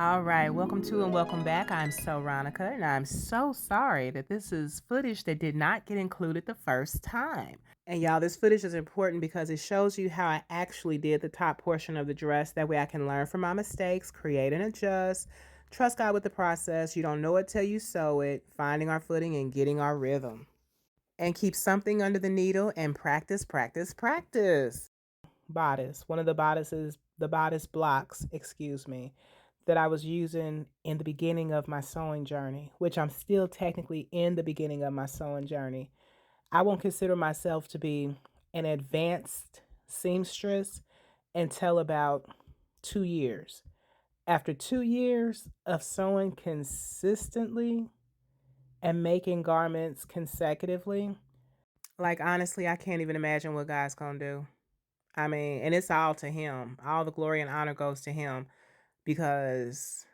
All right, welcome to and welcome back. I'm Ronica, and I'm so sorry that this is footage that did not get included the first time. And y'all, this footage is important because it shows you how I actually did the top portion of the dress. That way I can learn from my mistakes, create and adjust, trust God with the process. You don't know it till you sew it, finding our footing and getting our rhythm. And keep something under the needle and practice, practice, practice. Bodice, one of the bodice blocks, excuse me, that I was using in the beginning of my sewing journey, which I'm still technically in the beginning of my sewing journey. I won't consider myself to be an advanced seamstress until about 2 years. After 2 years of sewing consistently and making garments consecutively, like honestly, I can't even imagine what God's gonna do. I mean, and it's all to Him. All the glory and honor goes to Him because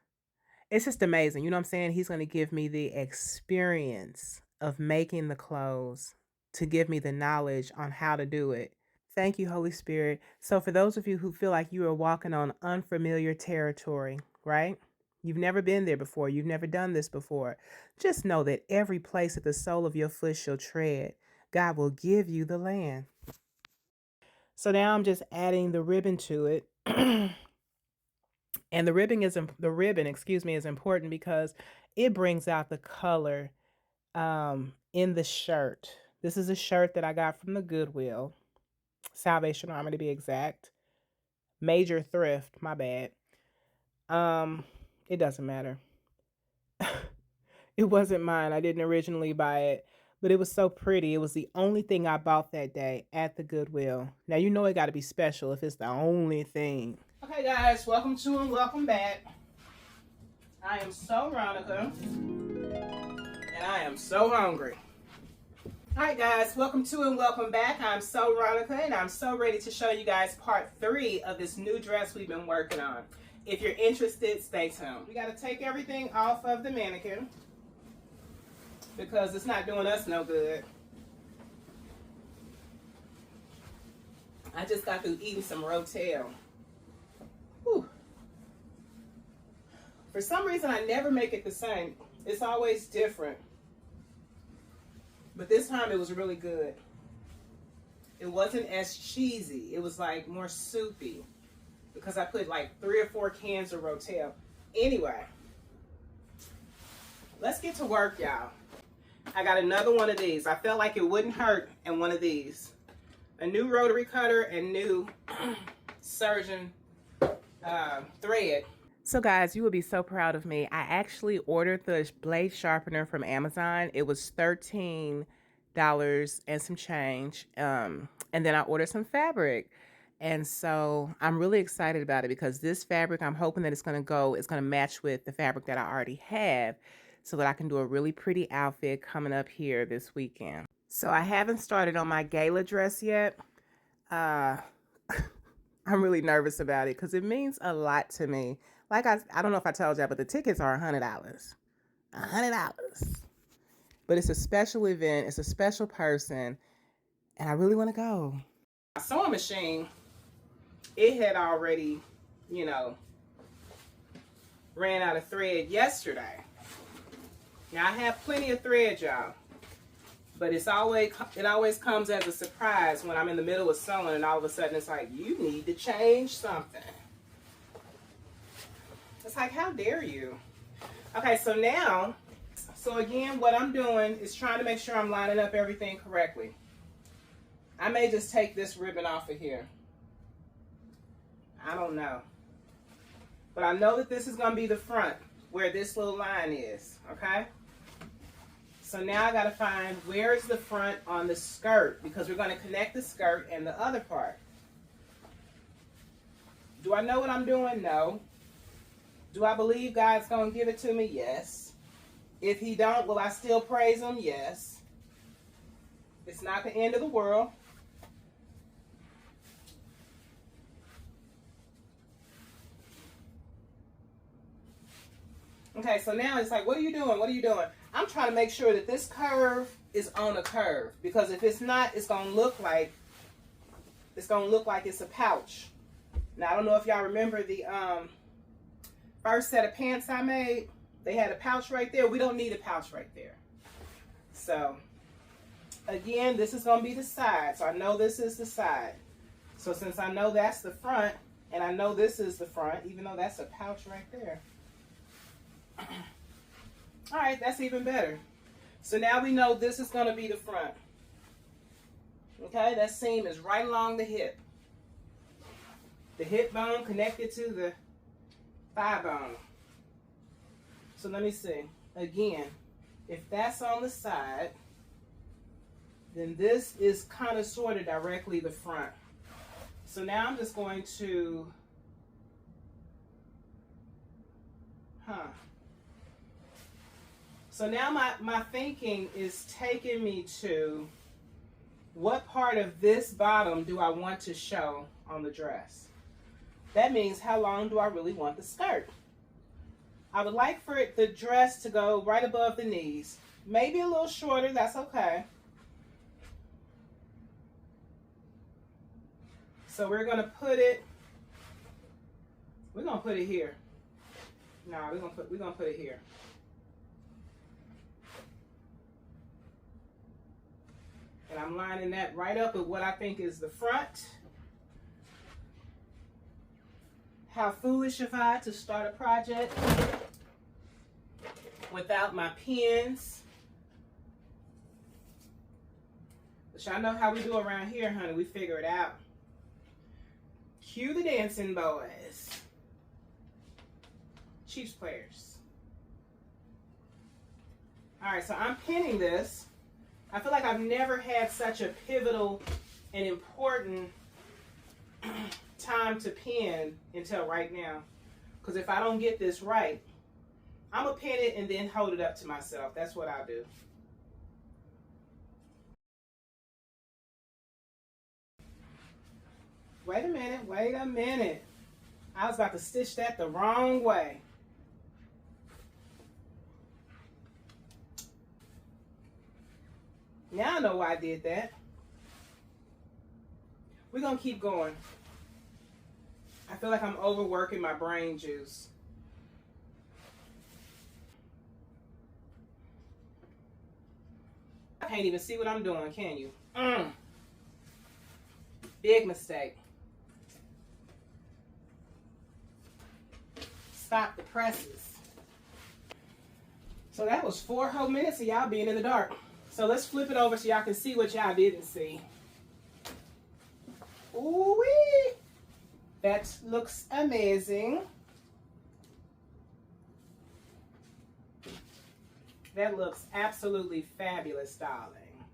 it's just amazing. You know what I'm saying? He's going to give me the experience of making the clothes to give me the knowledge on how to do it. Thank you, Holy Spirit. So, for those of you who feel like you are walking on unfamiliar territory, right? You've never been there before, you've never done this before. Just know that every place that the sole of your foot shall tread, God will give you the land. So now I'm just adding the ribbon to it. And the ribbon, excuse me, is important because it brings out the color in the shirt. This is a shirt that I got from the Goodwill, Salvation Army to be exact. Major thrift, my bad. Um, it doesn't matter. It wasn't mine. I didn't originally buy it, but it was so pretty. It was the only thing I bought that day at the Goodwill. Now you know it got to be special if it's the only thing. Okay, guys, welcome to and welcome back. I am so Ronica, and I am so hungry. All right, guys, welcome to and welcome back. I'm so Ronica, and I'm so ready to show you guys part 3 of this new dress we've been working on. If you're interested, stay tuned. We got to take everything off of the mannequin because it's not doing us no good. I just got through eating some Rotel. Whew. For some reason, I never make it the same. It's always different. But this time it was really good. It wasn't as cheesy. It was like more soupy because I put like 3 or 4 cans of Rotel. Anyway, let's get to work, y'all. I got another one of these. I felt like it wouldn't hurt in one of these. A new rotary cutter and new surgeon thread. So guys, you will be so proud of me. I actually ordered the blade sharpener from Amazon. It was $13 and some change. And then I ordered some fabric. And so I'm really excited about it because this fabric, I'm hoping that it's going to match with the fabric that I already have so that I can do a really pretty outfit coming up here this weekend. So I haven't started on my gala dress yet. I'm really nervous about it because it means a lot to me. Like I don't know if I told y'all, but the tickets are $100. $100. But it's a special event. It's a special person. And I really want to go. My sewing machine, it had already, ran out of thread yesterday. Now I have plenty of thread, y'all. But it always comes as a surprise when I'm in the middle of sewing and all of a sudden it's like, you need to change something. It's like, how dare you? Okay, so again, what I'm doing is trying to make sure I'm lining up everything correctly. I may just take this ribbon off of here. I don't know. But I know that this is going to be the front where this little line is, okay? So now I got to find where is the front on the skirt because we're going to connect the skirt and the other part. Do I know what I'm doing? No. Do I believe God's going to give it to me? Yes. If He don't, will I still praise Him? Yes. It's not the end of the world. Okay, so now it's like, what are you doing? What are you doing? I'm trying to make sure that this curve is on a curve because if it's not, it's going to look like it's a pouch. Now, I don't know if y'all remember the first set of pants I made, they had a pouch right there. We don't need a pouch right there. So again, this is going to be the side. So I know this is the side. So since I know that's the front, and I know this is the front, even though that's a pouch right there. All right, that's even better. So now we know this is going to be the front. Okay, that seam is right along the hip. The hip bone connected to the thigh bone. So let me see. Again, if that's on the side, then this is kind of sort of directly the front. So now I'm just going to, So now my thinking is taking me to what part of this bottom do I want to show on the dress? That means how long do I really want the skirt? I would like for the dress to go right above the knees. Maybe a little shorter, that's okay. So we're gonna put it here. No, we're gonna put it here. And I'm lining that right up with what I think is the front. How foolish of I to start a project without my pins. But y'all know how we do around here, honey. We figure it out. Cue the dancing boys. Chiefs players. All right, so I'm pinning this. I feel like I've never had such a pivotal and important time to pin until right now. Because if I don't get this right, I'm going to pin it and then hold it up to myself. That's what I'll do. Wait a minute. I was about to stitch that the wrong way. Now I know why I did that. We're going to keep going. I feel like I'm overworking my brain juice. I can't even see what I'm doing, can you? Big mistake. Stop the presses. So that was 4 whole minutes of y'all being in the dark. So let's flip it over so y'all can see what y'all didn't see. Ooh-wee! That looks amazing. That looks absolutely fabulous, darling.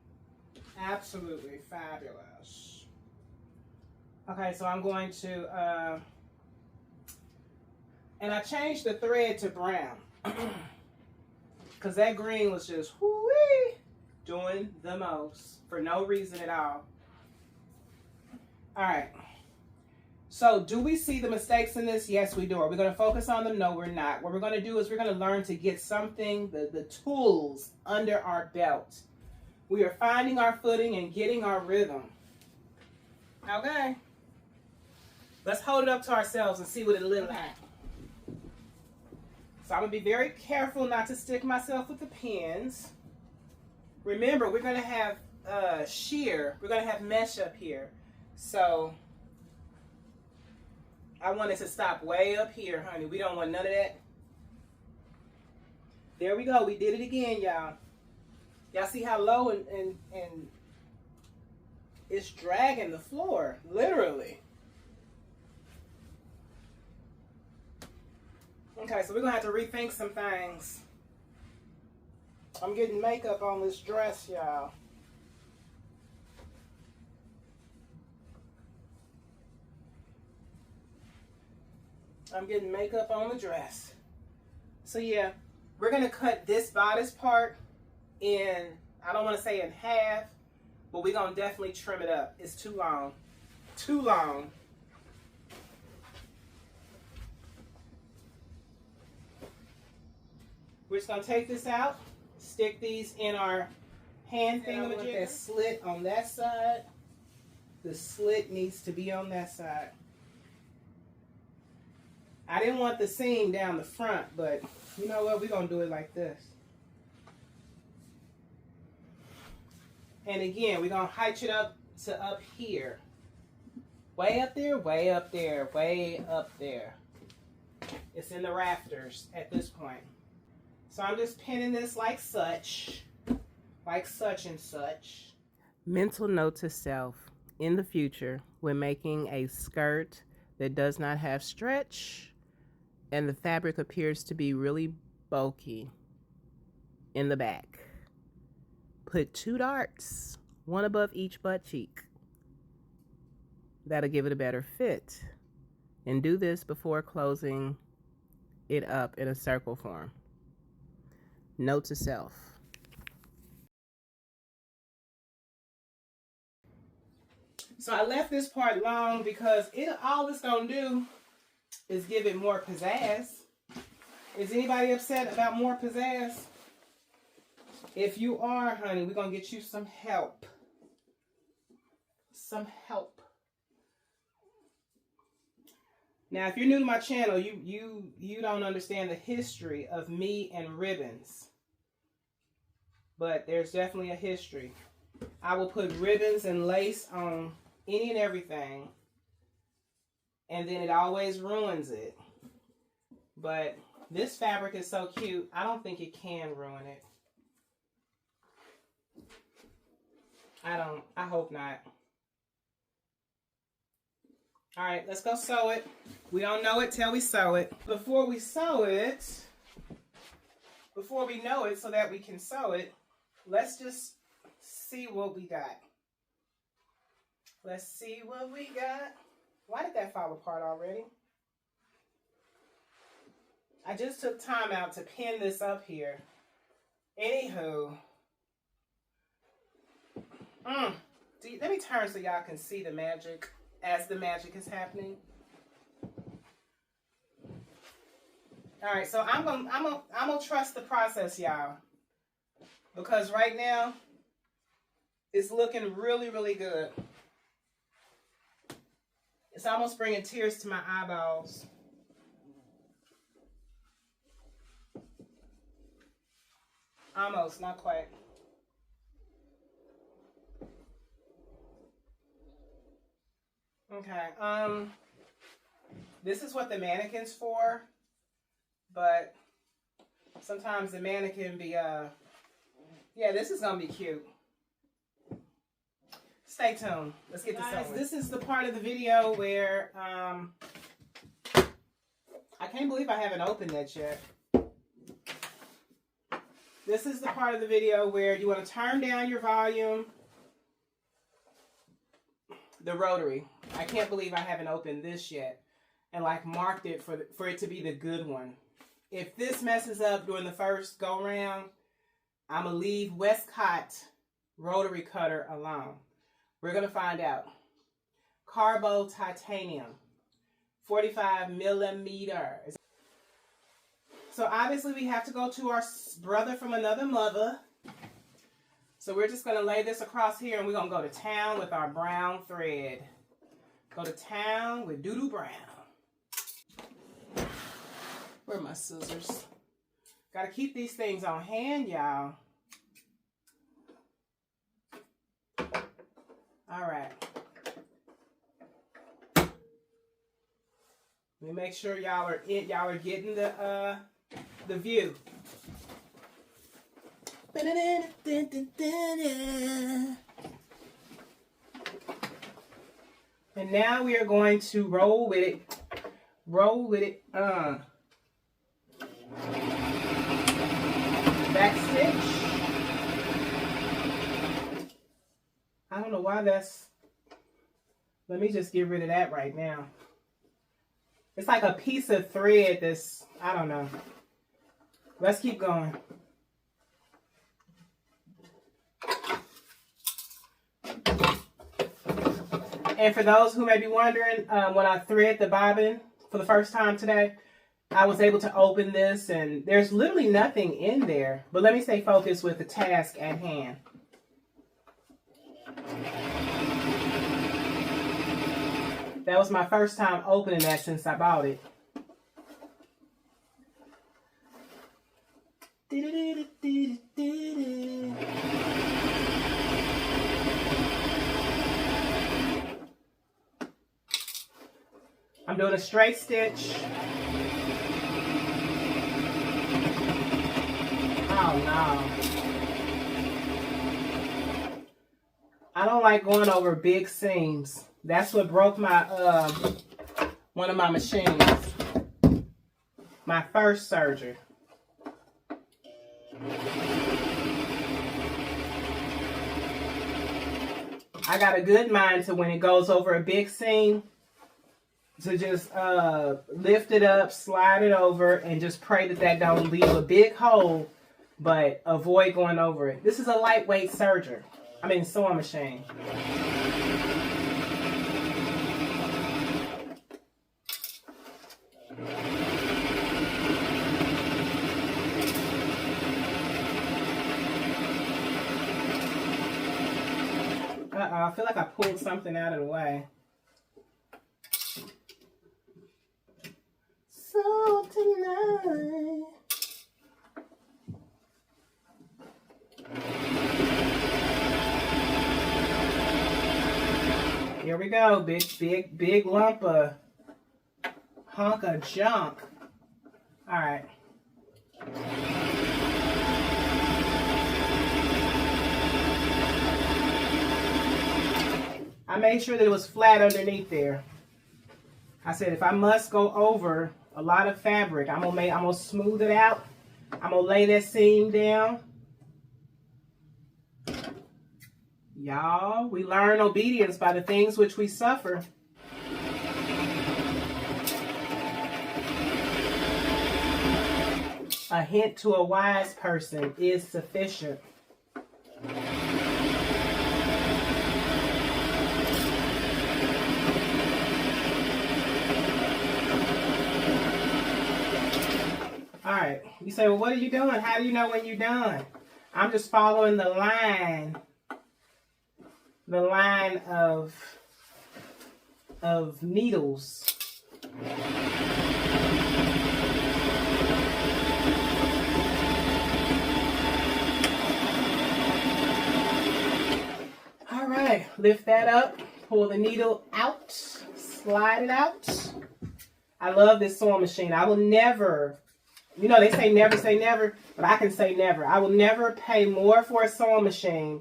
Absolutely fabulous. Okay, so I'm going to, and I changed the thread to brown. Because that green was just, whoo-wee, doing the most for no reason at all. All right. So do we see the mistakes in this? Yes, we do. Are we going to focus on them? No, we're not. What we're going to do is we're going to learn to get something, the tools under our belt. We are finding our footing and getting our rhythm. Okay. Let's hold it up to ourselves and see what it looks like. So I'm going to be very careful not to stick myself with the pins. Remember, we're going to have sheer. We're going to have mesh up here. So I want it to stop way up here, honey. We don't want none of that. There we go. We did it again, y'all. Y'all see how low and it's dragging the floor, literally. Okay, so we're going to have to rethink some things. I'm getting makeup on this dress, y'all. I'm getting makeup on the dress. So yeah, we're going to cut this bodice part in, I don't want to say in half, but we're going to definitely trim it up. It's too long. Too long. We're just going to take this out, stick these in our hand thingamajig. That slit on that side. The slit needs to be on that side. I didn't want the seam down the front, but you know what? We're going to do it like this. And again, we're going to height it up to up here. Way up there, way up there, way up there. It's in the rafters at this point. So I'm just pinning this like such and such. Mental note to self: in the future, when making a skirt that does not have stretch and the fabric appears to be really bulky in the back, put 2 darts, one above each butt cheek. That'll give it a better fit. And do this before closing it up in a circle form. Note to self. So I left this part long because all it's gonna do is give it more pizzazz. Is anybody upset about more pizzazz? If you are, honey, we're gonna get you some help. Some help. Now, if you're new to my channel, you don't understand the history of me and ribbons. But there's definitely a history. I will put ribbons and lace on any and everything, and then it always ruins it. But this fabric is so cute, I don't think it can ruin it. I hope not. All right, let's go sew it. We don't know it till we sew it. Before we sew it, before we know it so that we can sew it, let's just see what we got. Let's see what we got. Why did that fall apart already? I just took time out to pin this up here. Anywho. Let me turn so y'all can see the magic as the magic is happening. All right, so I'm gonna trust the process, y'all, because right now it's looking really, really good. It's almost bringing tears to my eyeballs. Almost, not quite. Okay, this is what the mannequin's for, but sometimes the mannequin be, yeah, this is gonna be cute. Stay tuned. Let's get to sewing. This is the part of the video where, I can't believe I haven't opened that yet. This is the part of the video where you want to turn down your volume. The rotary. I can't believe I haven't opened this yet and like marked it for it to be the good one. If this messes up during the first go round, I'm gonna leave Westcott rotary cutter alone. We're gonna find out. Carbo titanium, 45 millimeters. So obviously we have to go to our brother from another mother. So we're just going to lay this across here and we're going to go to town with our brown thread. Go to town with doo-doo brown. Where are my scissors? Got to keep these things on hand, y'all. All right. Let me make sure y'all are getting the view. And now we are going to roll with it. Roll with it. Back stitch. I don't know why that's... Let me just get rid of that right now. It's like a piece of thread that's... I don't know. Let's keep going. And for those who may be wondering, when I thread the bobbin for the first time today, I was able to open this and there's literally nothing in there. But let me stay focused with the task at hand. That was my first time opening that since I bought it. I'm doing a straight stitch. Oh no. I don't like going over big seams. That's what broke my one of my machines. My first surgery. I got a good mind to when it goes over a big seam to just lift it up, slide it over, and just pray that that don't leave a big hole, but avoid going over it. This is a lightweight serger. I mean, sewing machine. Uh-oh, I feel like I pulled something out of the way. So tonight. Here we go. Big lump of hunk of junk. All right. I made sure that it was flat underneath there. I said if I must go over a lot of fabric, I'm gonna smooth it out. I'm gonna lay that seam down. Y'all, we learn obedience by the things which we suffer. A hint to a wise person is sufficient. All right, you say, well, what are you doing? How do you know when you're done? I'm just following the line of needles. All right, lift that up, pull the needle out, slide it out. I love this sewing machine. I will never, you know, they say never, but I can say never. I will never pay more for a sewing machine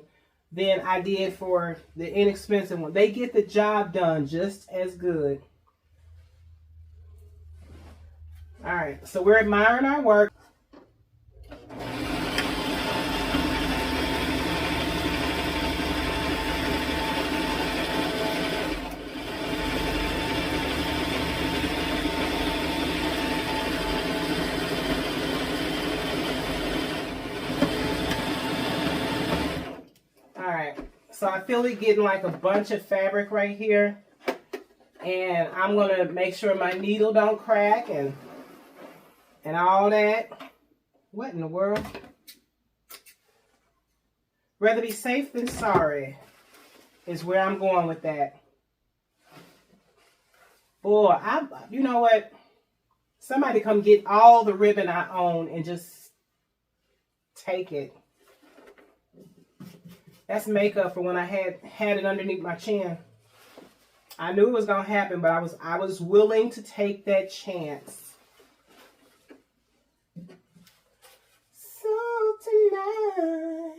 than I did for the inexpensive one. They get the job done just as good. All right, so we're admiring our work. So I feel it getting like a bunch of fabric right here. And I'm going to make sure my needle don't crack and all that. What in the world? Rather be safe than sorry is where I'm going with that. Boy, you know what? Somebody come get all the ribbon I own and just take it. That's makeup for when I had it underneath my chin. I knew it was gonna happen, but I was willing to take that chance. So tonight,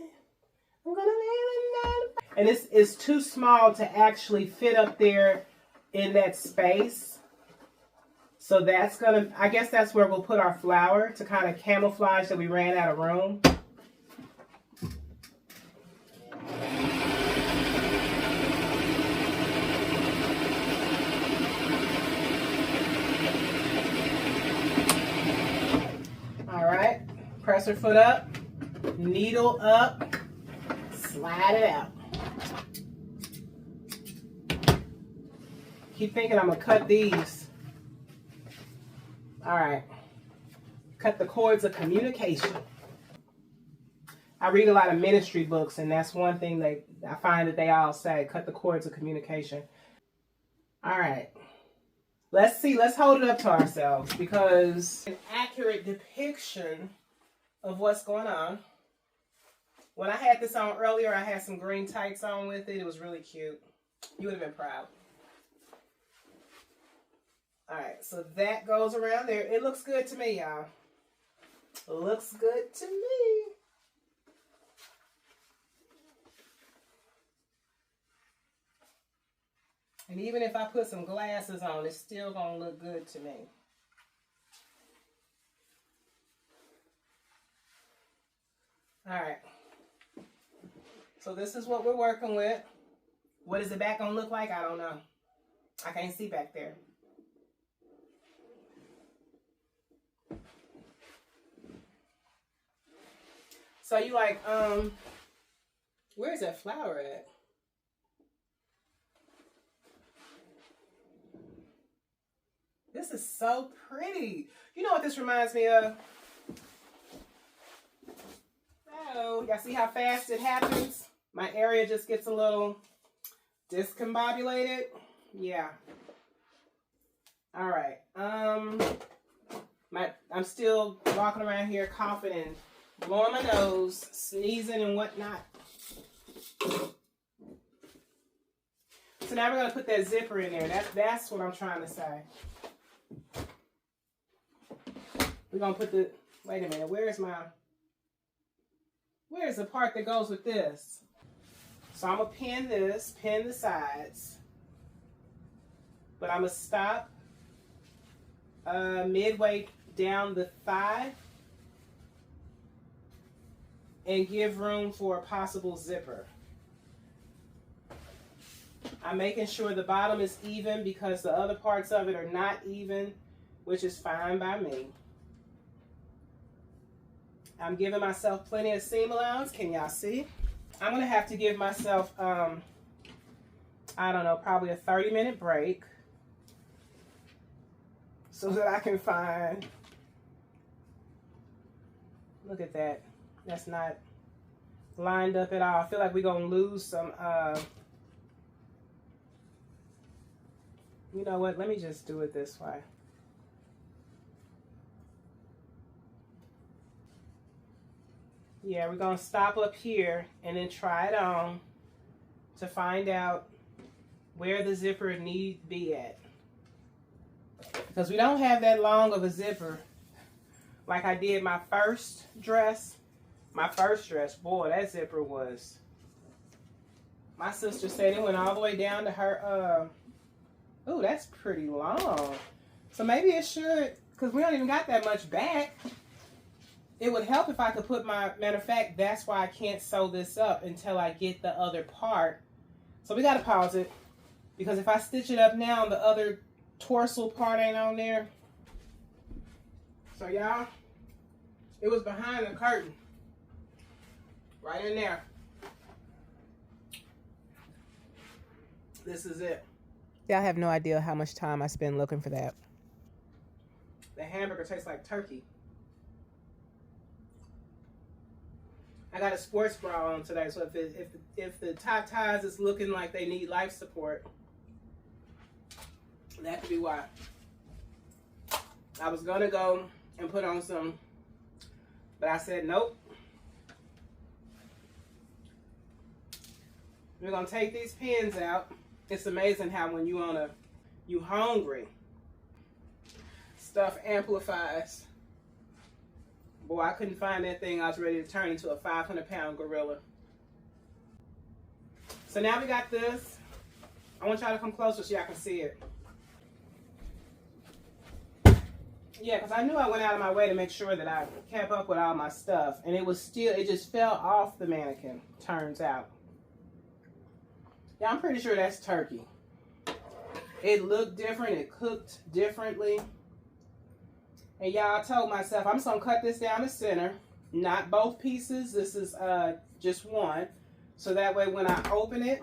I'm gonna leave it night. And it's too small to actually fit up there in that space. So that's gonna, I guess that's where we'll put our flower to kind of camouflage that we ran out of room. Press her foot up, needle up, slide it out. Keep thinking I'm gonna cut these. All right, cut the cords of communication. I read a lot of ministry books, and that's one thing I find that they all say, cut the cords of communication. All right, let's see, let's hold it up to ourselves, because an accurate depiction of what's going on. When I had this on earlier, I had some green tights on with it. It was really cute. You would have been proud. All right, so that goes around there. It looks good to me, y'all. Looks good to me. And even if I put some glasses on, it's still gonna look good to me. All right. So this is what we're working with. What is the back gonna look like? I don't know. I can't see back there. So you like, where's that flower at? This is so pretty. You know what this reminds me of? Oh, y'all see how fast it happens? My area just gets a little discombobulated. Yeah. All right. I'm still walking around here coughing and blowing my nose, sneezing and whatnot. So now we're gonna put that zipper in there. That's what I'm trying to say. We're gonna put the, wait a minute, where's the part that goes with this? So I'm gonna pin this, pin the sides, but I'm gonna stop midway down the thigh and give room for a possible zipper. I'm making sure the bottom is even because the other parts of it are not even, which is fine by me. I'm giving myself plenty of seam allowance. Can y'all see? I'm gonna have to give myself, I don't know, probably a 30-minute break so that I can find, look at that. That's not lined up at all. I feel like we're gonna lose some, you know what, let me just do it this way. Yeah, we're gonna stop up here and then try it on to find out where the zipper need be at. Because we don't have that long of a zipper like I did my first dress. My first dress, boy, that zipper was, my sister said it went all the way down to her, oh, that's pretty long. So maybe it should, because we don't even got that much back. It would help if I could put matter of fact, that's why I can't sew this up until I get the other part. So we got to pause it, because if I stitch it up now, the other torso part ain't on there. So y'all, it was behind the curtain. Right in there. This is it. Y'all have no idea how much time I spend looking for that. The hamburger tastes like turkey. I got a sports bra on today, so if the top ties is looking like they need life support, that could be why. I was gonna go and put on some, but I said nope. We're gonna take these pins out. It's amazing how when you hungry, stuff amplifies. Boy, I couldn't find that thing. I was ready to turn into a 500-pound gorilla. So now we got this. I want y'all to come closer so y'all can see it. Yeah, because I knew I went out of my way to make sure that I kept up with all my stuff. And it just fell off the mannequin, turns out. Yeah, I'm pretty sure that's turkey. It looked different. It cooked differently. And y'all, I told myself, I'm just going to cut this down the center. Not both pieces. This is just one. So that way when I open it,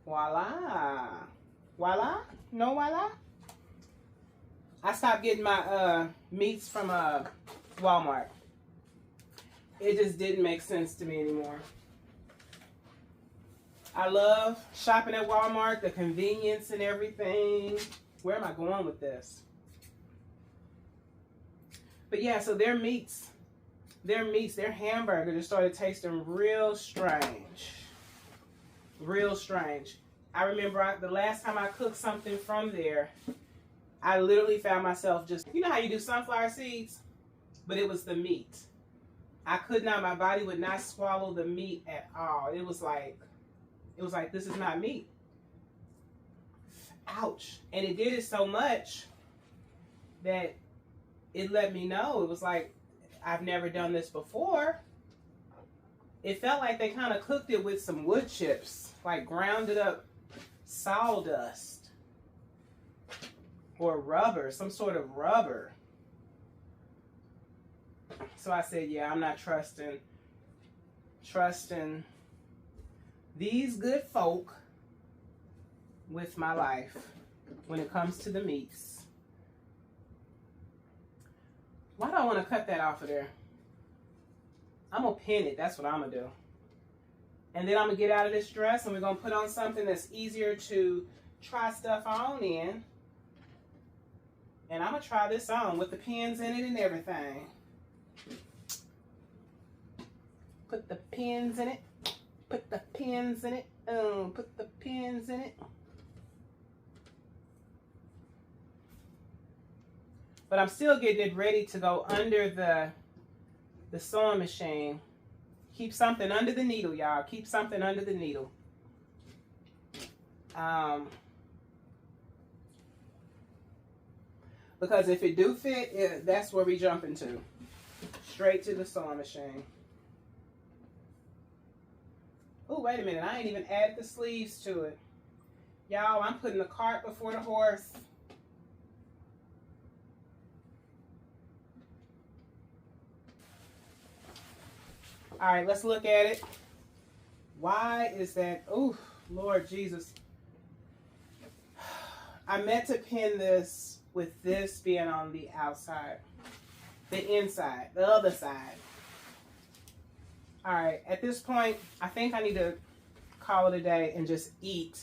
voila. Voila? No voila? I stopped getting my meats from Walmart. It just didn't make sense to me anymore. I love shopping at Walmart, the convenience and everything. Where am I going with this? But yeah, so their meats their meats, their hamburger just started tasting real strange. Real strange. I remember the last time I cooked something from there, I literally found myself just, you know how you do sunflower seeds? But it was the meat. I could not, my body would not swallow the meat at all. It was like, this is not meat. Ouch. And it did it so much that it let me know. It was like, I've never done this before. It felt like they kind of cooked it with some wood chips, like grounded up sawdust or rubber, some sort of rubber. So I said, yeah, I'm not trusting these good folk with my life when it comes to the meats. Why do I want to cut that off of there? I'm going to pin it. That's what I'm going to do. And then I'm going to get out of this dress and we're going to put on something that's easier to try stuff on in. And I'm going to try this on with the pins in it and everything. Put the pins in it. Put the pins in it. Put the pins in it. But I'm still getting it ready to go under the sewing machine. Keep something under the needle, y'all. Keep something under the needle. Because if it do fit, that's where we jump into. Straight to the sewing machine. Oh, wait a minute. I ain't even added the sleeves to it. Y'all, I'm putting the cart before the horse. All right, let's look at it. Why is that? Oh, Lord Jesus. I meant to pin this with this being on the outside. The inside, the other side. All right, at this point, I think I need to call it a day and just eat.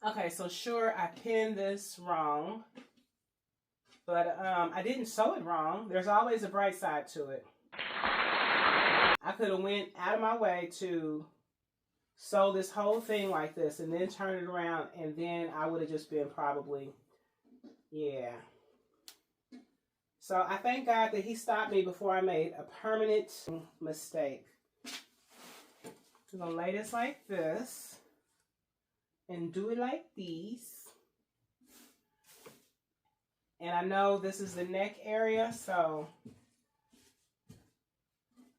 Okay, so sure, I pinned this wrong. But I didn't sew it wrong. There's always a bright side to it. I could have went out of my way to sew this whole thing like this and then turn it around, and then I would have just been probably, yeah. So I thank God that he stopped me before I made a permanent mistake. I'm going to lay this like this and do it like these. And I know this is the neck area, so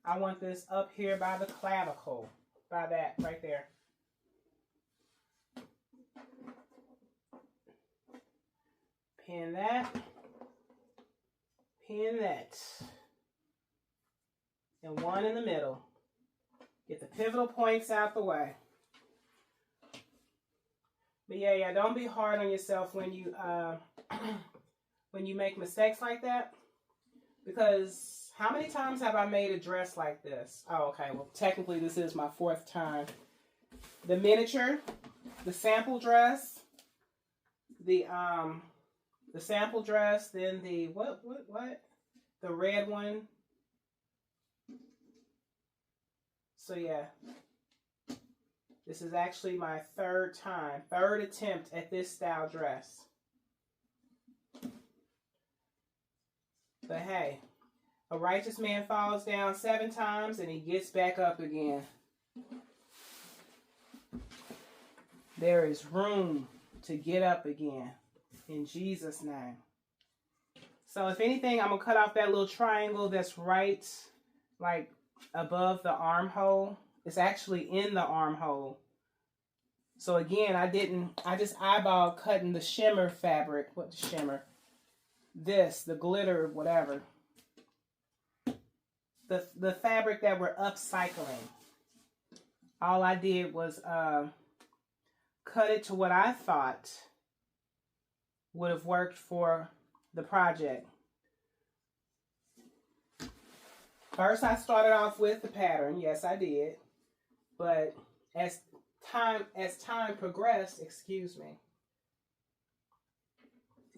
I want this up here by the clavicle, by that right there. Pin that, pin that, and one in the middle. Get the pivotal points out the way. But yeah, don't be hard on yourself when you when you make mistakes like that, because how many times have I made a dress like this? Oh, okay, well, technically this is my 4th time. The miniature, the sample dress, the sample dress, then the, what? The red one. So yeah, this is actually my 3rd attempt at this style dress. But hey, a righteous man falls down 7 times and he gets back up again. There is room to get up again in Jesus' name. So if anything, I'm going to cut off that little triangle that's right like above the armhole. It's actually in the armhole. So again, I just eyeball cutting the shimmer fabric. What the shimmer? The glitter, whatever. The fabric that we're upcycling. All I did was cut it to what I thought would have worked for the project. First, I started off with the pattern. Yes, I did. But as time progressed,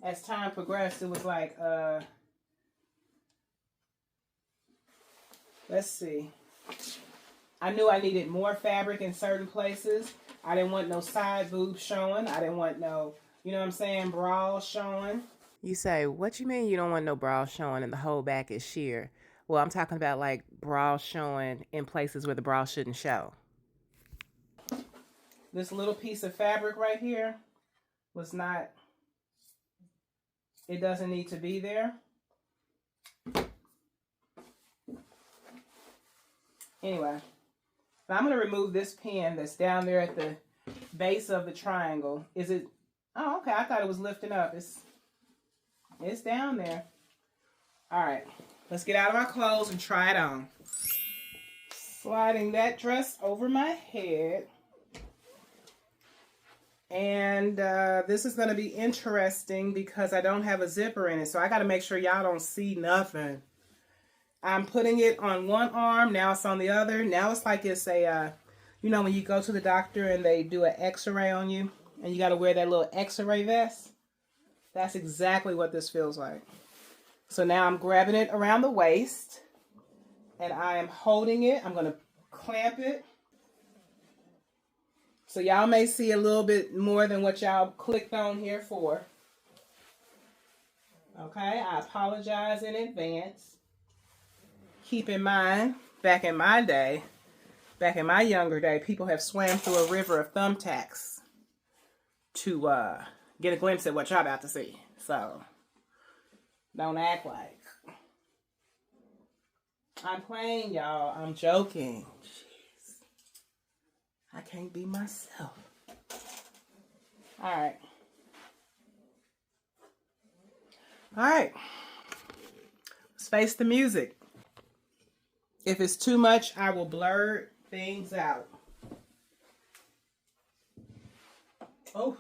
as time progressed, it was like, Let's see. I knew I needed more fabric in certain places. I didn't want no side boobs showing. I didn't want no, you know what I'm saying, bra showing. You say, what you mean you don't want no bra showing and the whole back is sheer? Well, I'm talking about like bra showing in places where the bra shouldn't show. This little piece of fabric right here was not, it doesn't need to be there. Anyway, I'm going to remove this pin that's down there at the base of the triangle. Is it? Oh, okay. I thought it was lifting up. It's down there. All right. Let's get out of our clothes and try it on. Sliding that dress over my head. And this is going to be interesting because I don't have a zipper in it. So I got to make sure y'all don't see nothing. I'm putting it on one arm. Now it's on the other. Now it's like it's a, you know, when you go to the doctor and they do an x-ray on you and you got to wear that little x-ray vest. That's exactly what this feels like. So now I'm grabbing it around the waist and I am holding it. I'm going to clamp it. So y'all may see a little bit more than what y'all clicked on here for. Okay, I apologize in advance. Keep in mind, back in my day, back in my younger day, people have swam through a river of thumbtacks to get a glimpse at what y'all about to see. So, don't act like I'm playing, y'all. I'm joking. Jeez. I can't be myself. All right. All right. Let's face the music. If it's too much, I will blur things out. Oh.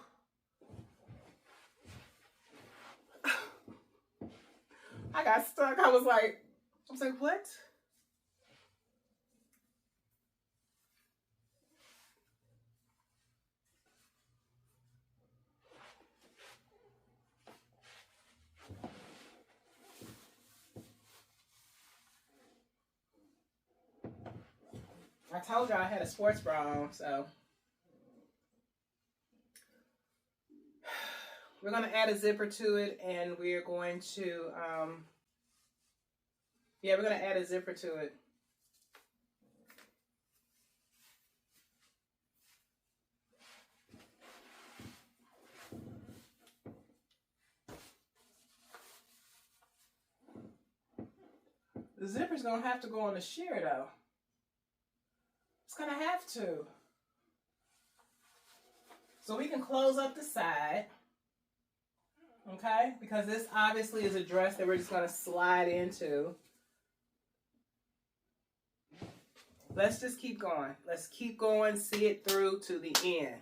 I got stuck. I was like, what? I told y'all I had a sports bra on, so. We're going to add a zipper to it, and we're going to, we're going to add a zipper to it. The zipper's going to have to go on the sheer, though. It's going to have to. So we can close up the side. Okay? Because this obviously is a dress that we're just going to slide into. Let's just keep going. Let's keep going, see it through to the end.